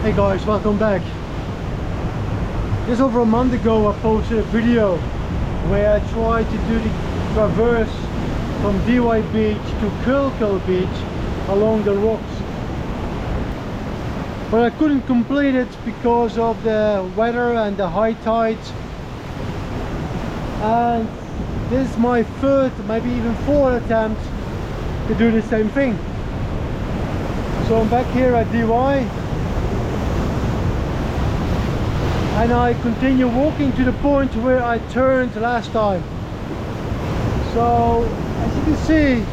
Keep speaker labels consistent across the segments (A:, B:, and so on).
A: Hey guys, welcome back. Just over a month ago I posted a video where I tried to do the traverse from Dee Why Beach to Kölkul Beach along the rocks. But I couldn't complete it because of the weather and the high tides. And this is my third, maybe even fourth attempt to do the same thing. So I'm back here at Dee Why. And I continue walking to the point where I turned last time. So as you can see,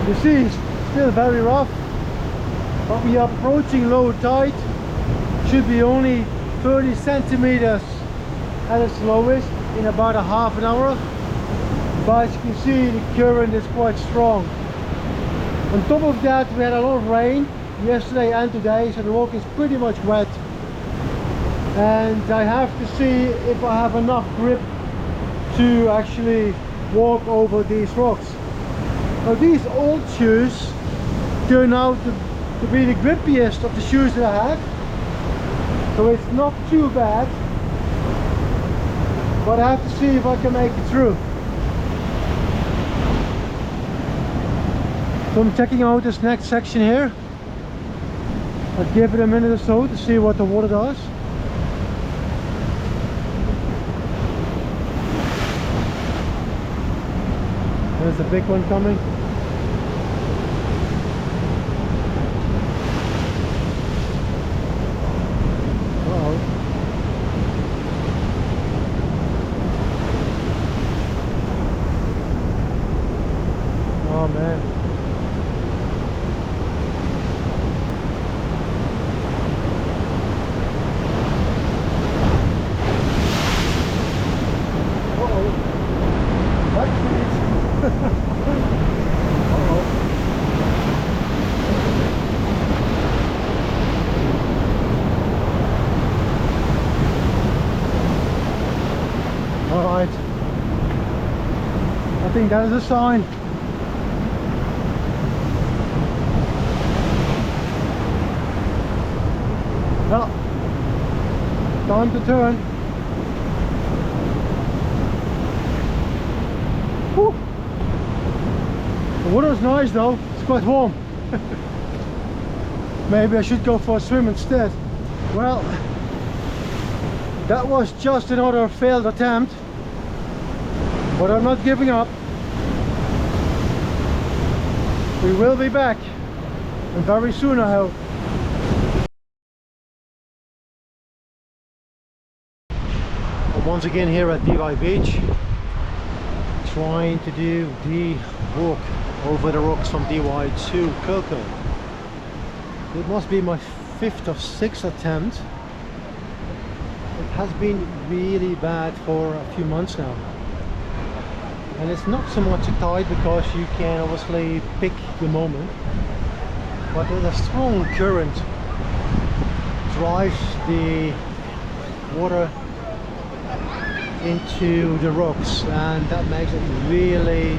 A: the sea is still very rough, but we are approaching low tide. Should be only 30 centimeters at its lowest in about a half an hour. But as you can see, the current is quite strong. On top of that, we had a lot of rain yesterday and today, so the walk is pretty much wet. And I have to see if I have enough grip to actually walk over these rocks. Now these old shoes turn out to be the grippiest of the shoes that I have, so it's not too bad, but I have to see if I can make it through. So I'm checking out this next section here. I'll give it a minute or so to see what the water does. There's a big one coming. Uh-oh. Oh man. Alright, I think that is a sign. Well, time to turn. Whew. The water is nice though, it's quite warm. Maybe I should go for a swim instead. Well, that was just another failed attempt, but I'm not giving up. We will be back, and very soon I hope. I'm once again here at Dee Why Beach, trying to do the walk over the rocks from Dee Why to Kölkul. It must be my fifth or sixth attempt. It has been really bad for a few months now, and it's not so much a tide because you can obviously pick the moment, but there's a strong current drives the water into the rocks, and that makes it really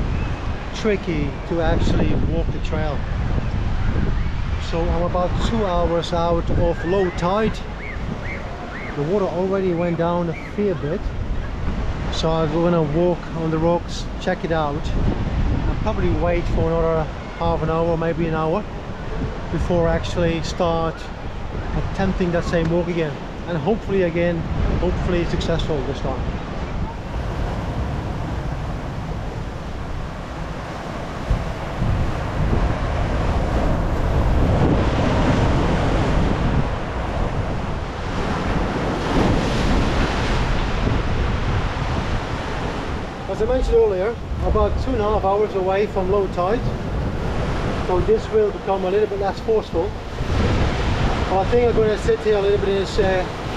A: tricky to actually walk the trail. So I'm about 2 hours out of low tide. The water already went down a fair bit, so I'm gonna walk on the rocks, check it out, and probably wait for another half an hour, maybe an hour, before I actually start attempting that same walk again, and hopefully successful this time. As I mentioned earlier, about 2.5 hours away from low tide, so this will become a little bit less forceful. I think I'm going to sit here a little bit in this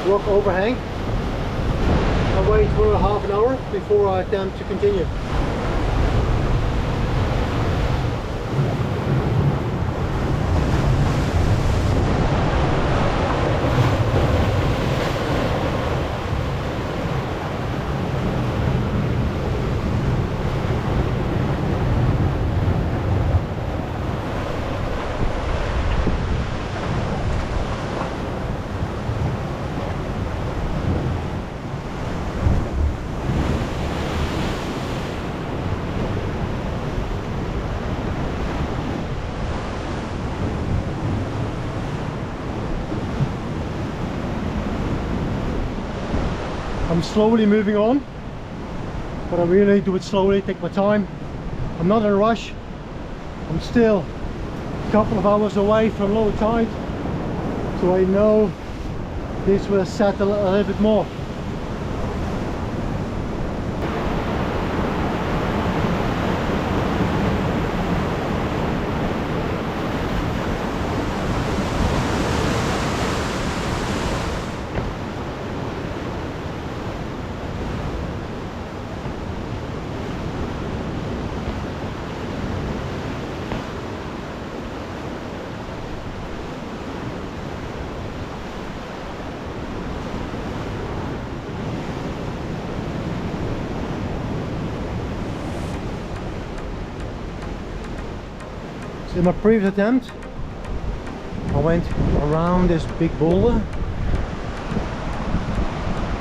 A: rock overhang and wait for a half an hour before I attempt to continue. I'm slowly moving on, but I really do it slowly, take my time. I'm not in a rush. I'm still a couple of hours away from low tide, so I know this will settle a little bit more. In my previous attempt, I went around this big boulder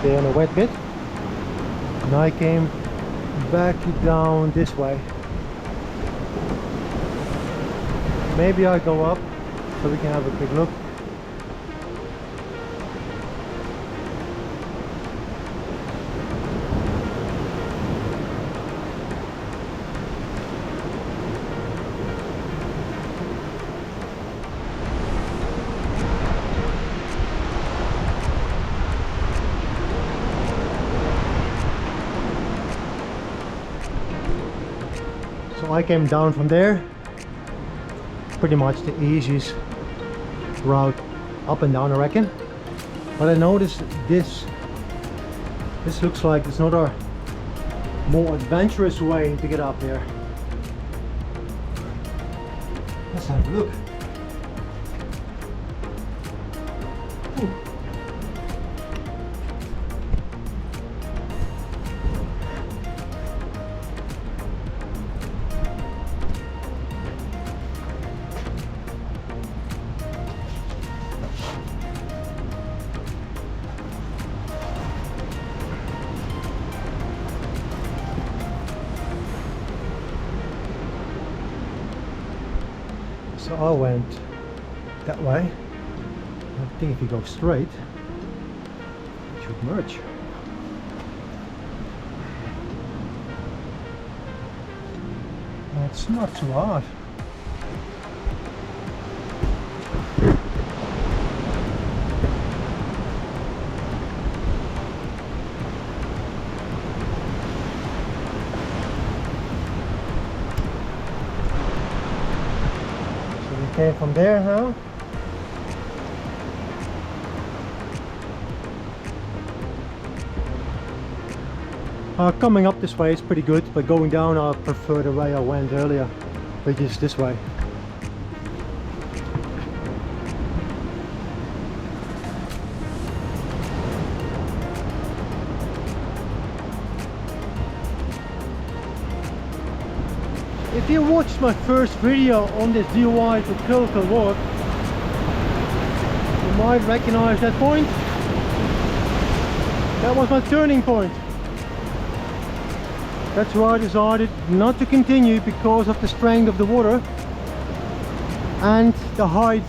A: there on a wet bit, and I came back down this way. Maybe I go up so we can have a quick look. So I came down from there, pretty much the easiest route up and down, I reckon. But I noticed this looks like it's not a more adventurous way to get up there. Let's have a look. Ooh. So I went that way. I think if you go straight, it should merge. It's not too hard. Okay, from there now. Coming up this way is pretty good, but going down I prefer the way I went earlier, which is this way. If you watched my first video on this DIY to Kilco walk, you might recognize that point. That was my turning point. That's why I decided not to continue because of the strength of the water and the height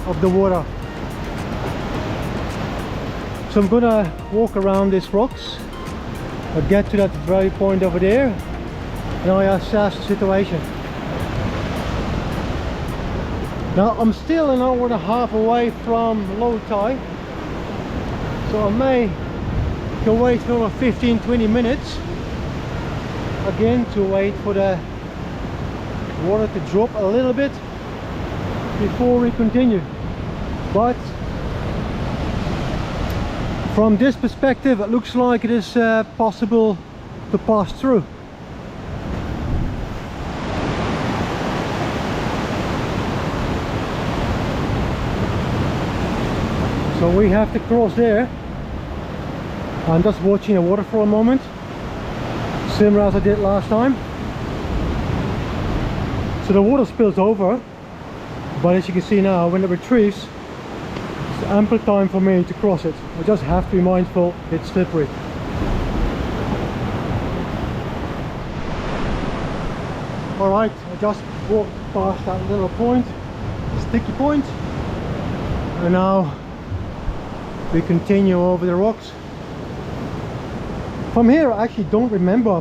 A: of the water. So I'm gonna walk around these rocks. I'll get to that very point over there and I assess the situation. Now I'm still an hour and a half away from low tide, so I may go wait for 15-20 minutes again to wait for the water to drop a little bit before we continue. But from this perspective it looks like it is possible to pass through. So we have to cross there. I'm just watching the water for a moment, similar as I did last time. So the water spills over, but as you can see now, when it retrieves, it's ample time for me to cross it. I just have to be mindful it's slippery. Alright, I just walked past that little point, sticky point, and now we continue over the rocks. From here I actually don't remember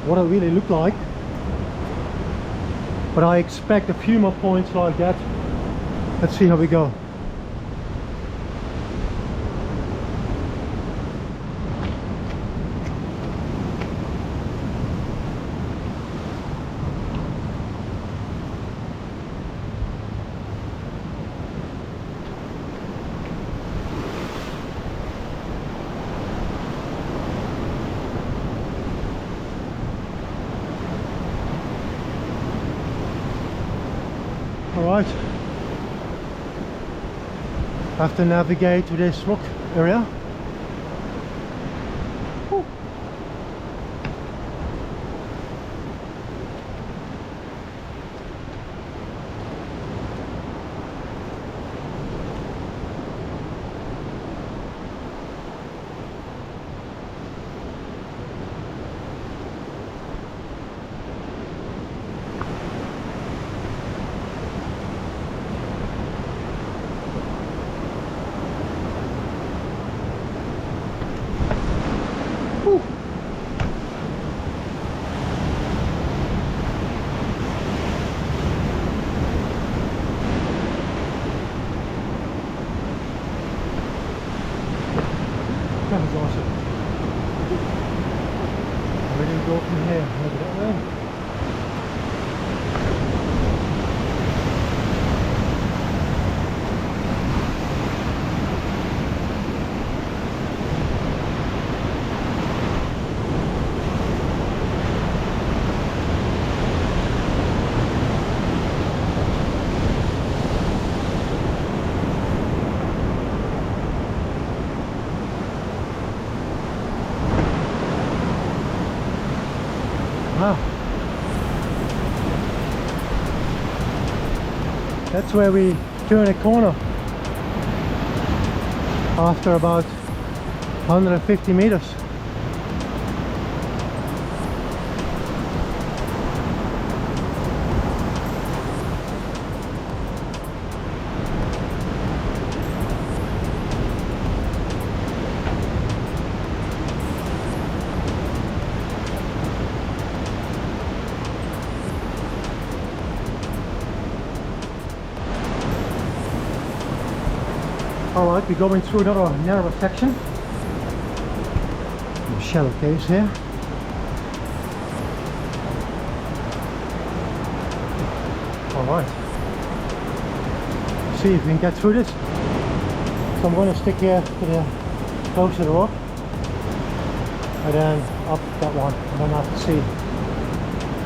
A: what it really looked like, but I expect a few more points like that. Let's see how we go. Alright, have to navigate to this rock area. Whew. Whew. That was awesome. Where do we go from here? Maybe that way? Wow. That's where we turn a corner after about 150 meters. Alright, we're going through another narrow section. The shallow caves here. Alright. See if we can get through this. So I'm going to stick here to the close to the rock. And then up that one. And then I have to see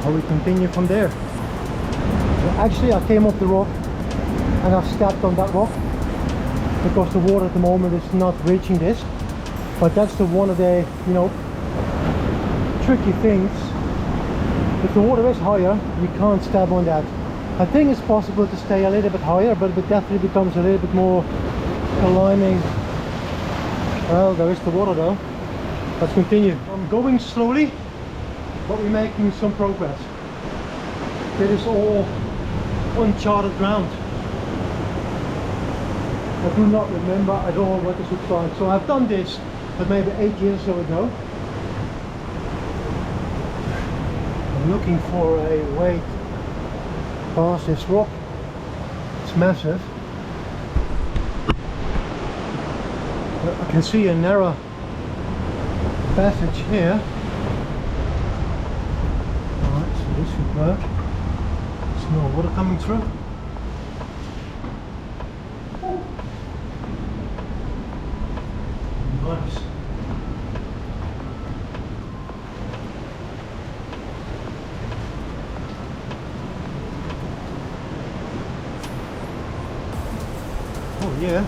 A: how we continue from there. So actually I came up the rock and I stepped on that rock, because the water at the moment is not reaching this. But that's one of the, you know, tricky things. If the water is higher, you can't step on that. I think it's possible to stay a little bit higher, but it definitely becomes a little bit more aligning. Well, there is the water though. Let's continue. I'm going slowly, but we're making some progress. It is all uncharted ground. I do not remember at all what this looks like. So I've done this, but maybe 8 years or so ago. I'm looking for a way past this rock. It's massive. But I can see a narrow passage here. Alright, so this should work. There's no water coming through. Nice. Oh yeah.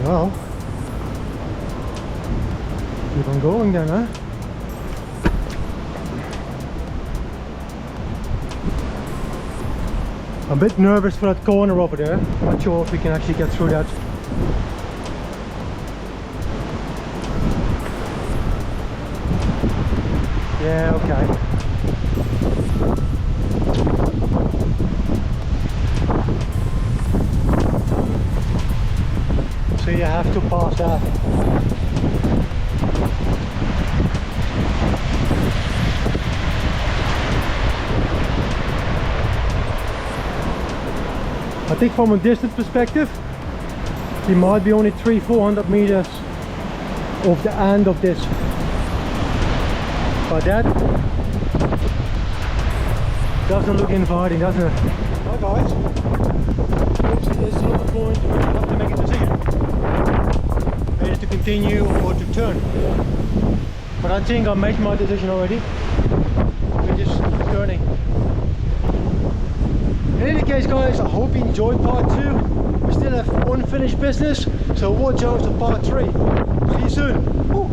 A: Well, keep on going then, huh? I'm a bit nervous for that corner over there. Not sure if we can actually get through that. Yeah, okay. so you have to pass that. I think from a distance perspective, you might be only 300-400 meters off the end of this. But that doesn't look inviting, doesn't it? Hi guys. Oops, this is not the point where you have to make a decision. Either to continue or to turn. But I think I made my decision already. We're just turning. In any case guys, I hope you enjoyed part 2. We still have unfinished business, so watch out for part 3. See you soon. Ooh.